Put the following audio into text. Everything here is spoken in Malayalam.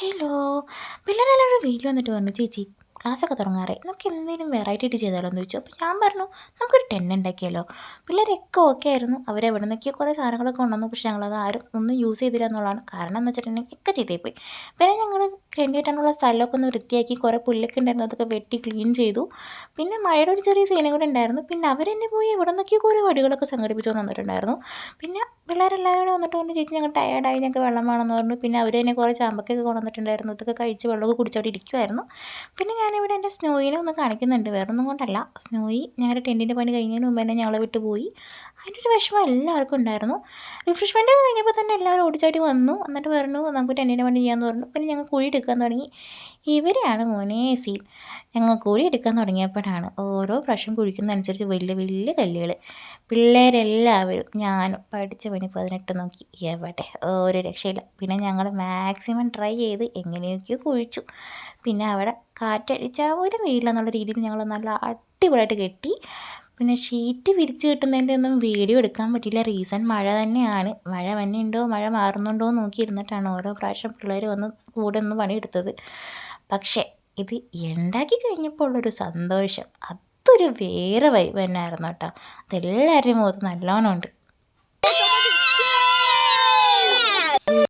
ഹലോ. പിള്ളേരെല്ലാവരും വീട്ടിൽ വന്നിട്ട് പറഞ്ഞു, ചേച്ചി ക്ലാസ്സൊക്കെ തുടങ്ങാറായി, നമുക്ക് എന്തെങ്കിലും വെറൈറ്റി ആയിട്ട് ചെയ്താലോ എന്ന് ചോദിച്ചു. അപ്പോൾ ഞാൻ പറഞ്ഞു, നമുക്കൊരു ടെൻ്റ് ഉണ്ടാക്കിയാലോ. പിള്ളേരൊക്കെ ഓക്കെ ആയിരുന്നു. അവരെവിടെ നിന്നൊക്കെയോ കുറേ സാധനങ്ങളൊക്കെ കൊണ്ടുവന്നു. പക്ഷേ ഞങ്ങളത് ആരും ഒന്നും യൂസ് ചെയ്തില്ല എന്നുള്ളതാണ് കാരണം. എന്ന് വെച്ചിട്ടുണ്ടെങ്കിൽ ഒക്കെ ചീത്തയായിപ്പോയി. പിന്നെ ഞങ്ങൾ ടെൻ്റ് കെട്ടാനുള്ള സ്ഥലമൊക്കെ ഒന്ന് വൃത്തിയാക്കി, കുറേ പുല്ലൊക്കെ ഉണ്ടായിരുന്നു, അതൊക്കെ വെട്ടി ക്ലീൻ ചെയ്തു. പിന്നെ മഴയുടെ ഒരു ചെറിയ സീനും കൂടെ ഉണ്ടായിരുന്നു. പിന്നെ അവരെന്നെ പോയി എവിടെ നിന്നൊക്കെയോ കുറേ വടികളൊക്കെ സംഘടിപ്പിച്ചു വന്നിട്ടുണ്ടായിരുന്നു. പിന്നെ പിള്ളേരെല്ലാവരും കൂടെ വന്നിട്ട് പറഞ്ഞു, ചേച്ചി ഞങ്ങൾ ടയേർഡായി, ഞങ്ങൾക്ക് വെള്ളം വേണമെന്ന് പറഞ്ഞു. പിന്നെ അവർ തന്നെ കുറേ ചാമ്പക്കൊക്കെ കൊണ്ടുവന്നിട്ടുണ്ടായിരുന്നു. അതൊക്കെ കഴിച്ച് വെള്ളമൊക്കെ കുടിച്ചവിടെ ഇരിക്കുമായിരുന്നു. പിന്നെ ഞാനിവിടെ എൻ്റെ സ്നോയിനെ ഒന്ന് കാണിക്കുന്നുണ്ട്, വേറൊന്നും കൊണ്ടല്ല. സ്നോയി ഞങ്ങളുടെ ടെൻറ്റിൻ്റെ പണി കഴിഞ്ഞതിന് മുമ്പ് തന്നെ ഞങ്ങളെ വിട്ട് പോയി. അതിൻ്റെ ഒരു വിഷമം എല്ലാവർക്കും ഉണ്ടായിരുന്നു. റിഫ്രഷ്മെൻറ്റ് കഴിഞ്ഞപ്പോൾ തന്നെ എല്ലാവരും ഓടിച്ചാടി വന്നു. എന്നിട്ട് പറഞ്ഞു നമുക്ക് ടെൻറ്റിൻ്റെ പണി ചെയ്യാമെന്ന് പറഞ്ഞു. പിന്നെ ഞങ്ങൾ കുഴി എടുക്കാൻ തുടങ്ങി. ഇവരെയാണ് മോനെ സീൻ. ഞങ്ങൾ കുഴി എടുക്കാൻ തുടങ്ങിയപ്പോഴാണ് ഓരോ പ്രാവശ്യം കുഴിക്കുന്നതനുസരിച്ച് വലിയ വലിയ കല്ലുകൾ. പിള്ളേരെല്ലാവരും ഞാനും പഠിച്ച പണി 18 നോക്കി, എവിടെ ഒരു രക്ഷയില്ല. പിന്നെ ഞങ്ങൾ മാക്സിമം ട്രൈ ചെയ്ത് എങ്ങനെയൊക്കെയോ കുഴിച്ചു. പിന്നെ അവിടെ കാറ്റടിച്ചാൽ പോലും വീഴില്ല എന്നുള്ള രീതിയിൽ ഞങ്ങൾ നല്ല അടിപൊളിയായിട്ട് കെട്ടി. പിന്നെ ഷീറ്റ് വിരിച്ച് കിട്ടുന്നതിൻ്റെ ഒന്നും വീഡിയോ എടുക്കാൻ പറ്റിയില്ല. റീസൺ മഴ തന്നെയാണ്. മഴ വന്നുണ്ടോ മഴ മാറുന്നുണ്ടോ എന്ന് നോക്കിയിരുന്നിട്ടാണ് ഓരോ പ്രാവശ്യം പിള്ളേർ വന്ന് കൂടെ ഒന്ന് പണിയെടുത്തത്. പക്ഷേ ഇത് ഉണ്ടാക്കി കഴിഞ്ഞപ്പോൾ ഉള്ളൊരു സന്തോഷം അതൊരു വേറെ വൈബ് തന്നെയായിരുന്നു കേട്ടോ. അതെല്ലാവരുടെയും മുഖത്ത് നല്ലോണം ഉണ്ട്.